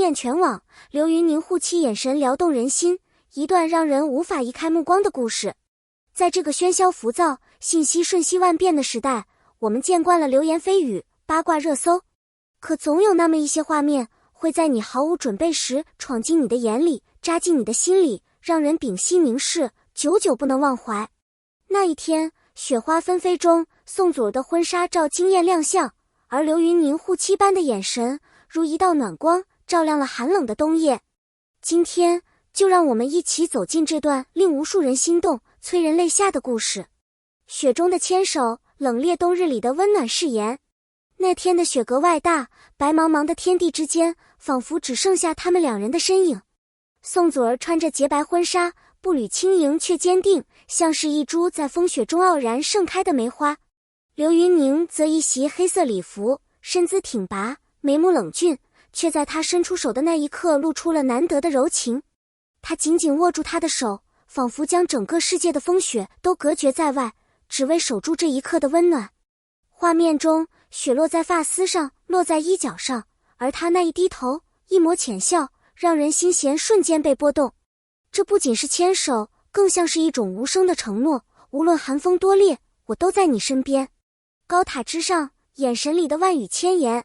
艳全网，刘云宁护妻眼神撩动人心，一段让人无法移开目光的故事。在这个喧嚣浮躁、信息瞬息万变的时代，我们见惯了流言蜚语、八卦热搜，可总有那么一些画面会在你毫无准备时闯进你的眼里，扎进你的心里，让人屏息凝视，久久不能忘怀。那一天，雪花纷飞中，宋祖儿的婚纱照惊艳亮相，而刘云宁护妻般的眼神如一道暖光，照亮了寒冷的冬夜。今天就让我们一起走进这段令无数人心动、催人泪下的故事。雪中的牵手，冷冽冬日里的温暖誓言。那天的雪格外大，白茫茫的天地之间，仿佛只剩下他们两人的身影。宋祖儿穿着洁白婚纱，步履轻盈却坚定，像是一株在风雪中傲然盛开的梅花。刘云宁则一袭黑色礼服，身姿挺拔，眉目冷峻，却在他伸出手的那一刻露出了难得的柔情。他紧紧握住他的手，仿佛将整个世界的风雪都隔绝在外，只为守住这一刻的温暖。画面中，雪落在发丝上，落在衣角上，而他那一低头，一抹浅笑，让人心弦瞬间被波动。这不仅是牵手，更像是一种无声的承诺，无论寒风多烈，我都在你身边。高塔之上，眼神里的万语千言。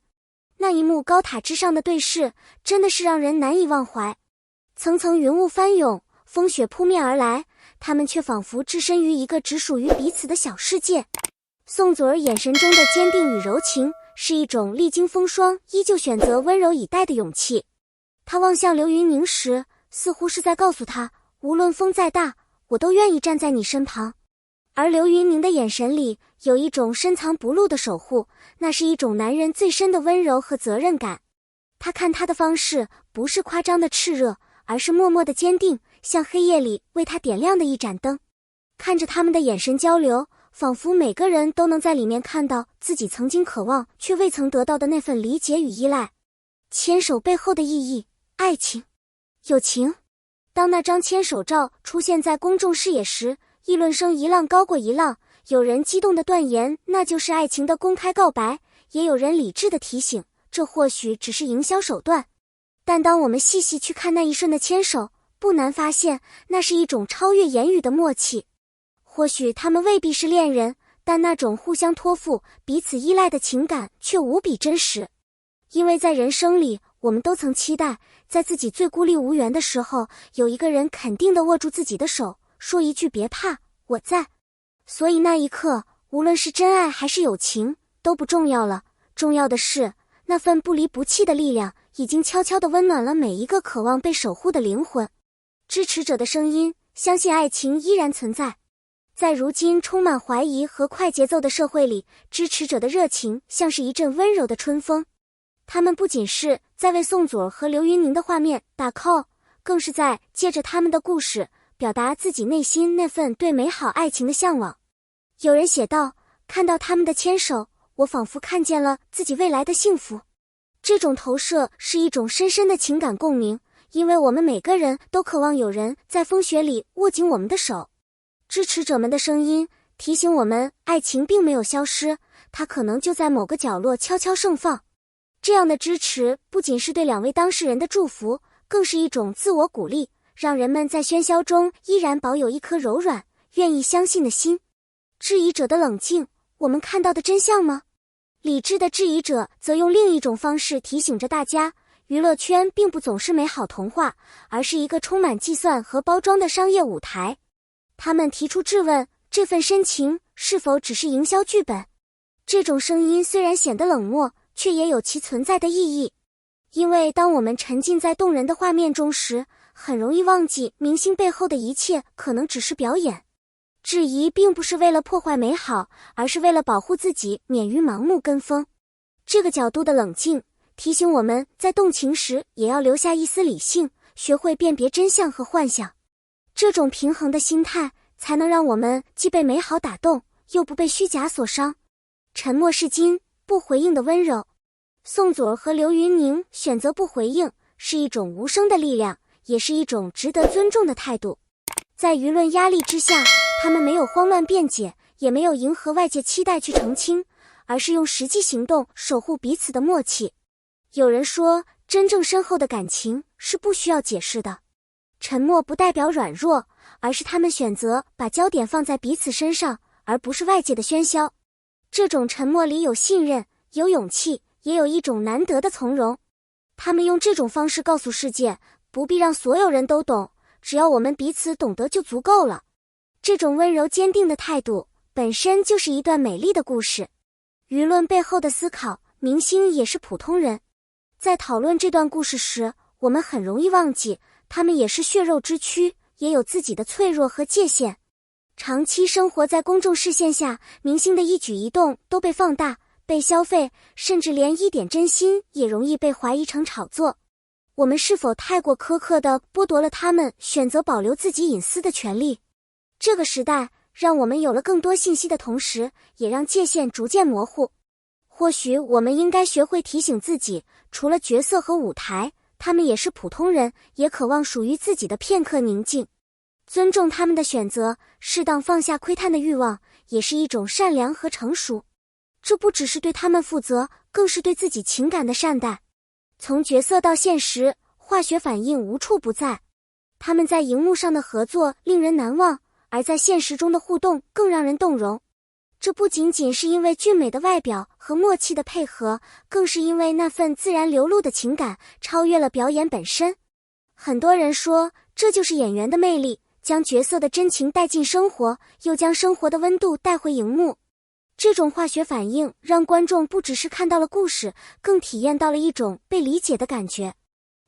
那一幕高塔之上的对视，真的是让人难以忘怀。层层云雾翻涌，风雪扑面而来，他们却仿佛置身于一个只属于彼此的小世界。宋祖儿眼神中的坚定与柔情，是一种历经风霜依旧选择温柔以待的勇气。他望向刘云宁时，似乎是在告诉他，无论风再大，我都愿意站在你身旁。而刘云宁的眼神里有一种深藏不露的守护，那是一种男人最深的温柔和责任感。他看他的方式不是夸张的炽热，而是默默的坚定，像黑夜里为他点亮的一盏灯。看着他们的眼神交流，仿佛每个人都能在里面看到自己曾经渴望却未曾得到的那份理解与依赖。牵手背后的意义，爱情、友情。当那张牵手照出现在公众视野时，议论声一浪高过一浪，有人激动地断言那就是爱情的公开告白，也有人理智地提醒，这或许只是营销手段。但当我们细细去看那一瞬的牵手，不难发现那是一种超越言语的默契。或许他们未必是恋人，但那种互相托付、彼此依赖的情感却无比真实。因为在人生里，我们都曾期待，在自己最孤立无援的时候，有一个人肯定地握住自己的手，说一句别怕，我在。所以那一刻，无论是真爱还是友情，都不重要了，重要的是，那份不离不弃的力量，已经悄悄地温暖了每一个渴望被守护的灵魂。支持者的声音，相信爱情依然存在。在如今充满怀疑和快节奏的社会里，支持者的热情像是一阵温柔的春风。他们不仅是在为宋祖儿和刘云宁的画面打 call， 更是在借着他们的故事，表达自己内心那份对美好爱情的向往。有人写道，看到他们的牵手，我仿佛看见了自己未来的幸福。这种投射是一种深深的情感共鸣，因为我们每个人都渴望有人在风雪里握紧我们的手。支持者们的声音提醒我们，爱情并没有消失，它可能就在某个角落悄悄盛放。这样的支持不仅是对两位当事人的祝福，更是一种自我鼓励，让人们在喧嚣中依然保有一颗柔软、愿意相信的心。质疑者的冷静，我们看到的真相吗？理智的质疑者则用另一种方式提醒着大家，娱乐圈并不总是美好童话，而是一个充满计算和包装的商业舞台。他们提出质问，这份深情是否只是营销剧本？这种声音虽然显得冷漠，却也有其存在的意义。因为当我们沉浸在动人的画面中时，很容易忘记明星背后的一切可能只是表演。质疑并不是为了破坏美好，而是为了保护自己免于盲目跟风。这个角度的冷静，提醒我们在动情时也要留下一丝理性，学会辨别真相和幻想。这种平衡的心态，才能让我们既被美好打动，又不被虚假所伤。沉默是金，不回应的温柔。宋祖儿和刘云宁选择不回应，是一种无声的力量，也是一种值得尊重的态度。在舆论压力之下，他们没有慌乱辩解，也没有迎合外界期待去澄清，而是用实际行动守护彼此的默契。有人说，真正深厚的感情是不需要解释的。沉默不代表软弱，而是他们选择把焦点放在彼此身上，而不是外界的喧嚣。这种沉默里有信任，有勇气，也有一种难得的从容。他们用这种方式告诉世界，不必让所有人都懂，只要我们彼此懂得就足够了。这种温柔坚定的态度，本身就是一段美丽的故事。舆论背后的思考，明星也是普通人。在讨论这段故事时，我们很容易忘记，他们也是血肉之躯，也有自己的脆弱和界限。长期生活在公众视线下，明星的一举一动都被放大，被消费，甚至连一点真心也容易被怀疑成炒作。我们是否太过苛刻地剥夺了他们选择保留自己隐私的权利？这个时代让我们有了更多信息的同时，也让界限逐渐模糊。或许我们应该学会提醒自己，除了角色和舞台，他们也是普通人，也渴望属于自己的片刻宁静。尊重他们的选择，适当放下窥探的欲望，也是一种善良和成熟。这不只是对他们负责，更是对自己情感的善待。从角色到现实，化学反应无处不在。他们在荧幕上的合作令人难忘，而在现实中的互动更让人动容。这不仅仅是因为俊美的外表和默契的配合，更是因为那份自然流露的情感超越了表演本身。很多人说，这就是演员的魅力，将角色的真情带进生活，又将生活的温度带回荧幕。这种化学反应让观众不只是看到了故事，更体验到了一种被理解的感觉。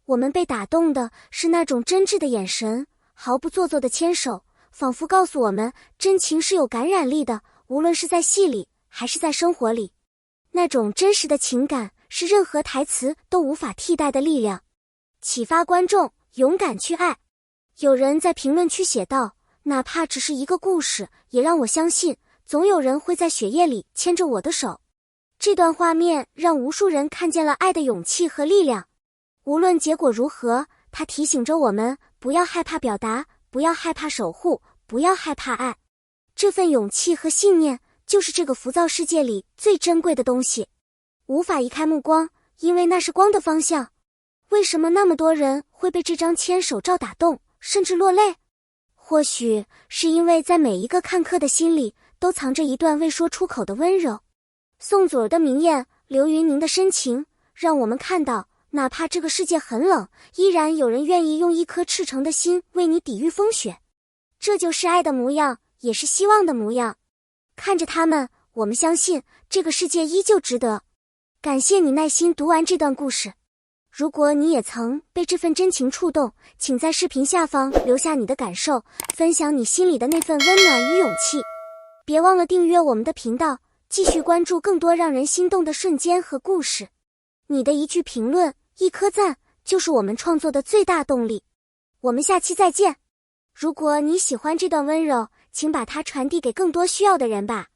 我们被打动的是那种真挚的眼神，毫不做作的牵手，仿佛告诉我们，真情是有感染力的，无论是在戏里还是在生活里。那种真实的情感是任何台词都无法替代的力量，启发观众勇敢去爱。有人在评论区写道，哪怕只是一个故事，也让我相信总有人会在雪夜里牵着我的手。这段画面让无数人看见了爱的勇气和力量。无论结果如何，它提醒着我们，不要害怕表达，不要害怕守护，不要害怕爱。这份勇气和信念，就是这个浮躁世界里最珍贵的东西。无法移开目光，因为那是光的方向。为什么那么多人会被这张牵手照打动，甚至落泪？或许是因为在每一个看客的心里，都藏着一段未说出口的温柔。宋祖儿的明艳，刘云宁的深情，让我们看到，哪怕这个世界很冷，依然有人愿意用一颗赤诚的心为你抵御风雪。这就是爱的模样，也是希望的模样。看着他们，我们相信这个世界依旧值得。感谢你耐心读完这段故事。如果你也曾被这份真情触动，请在视频下方留下你的感受，分享你心里的那份温暖与勇气。别忘了订阅我们的频道，继续关注更多让人心动的瞬间和故事。你的一句评论，一颗赞，就是我们创作的最大动力。我们下期再见。如果你喜欢这段温柔，请把它传递给更多需要的人吧。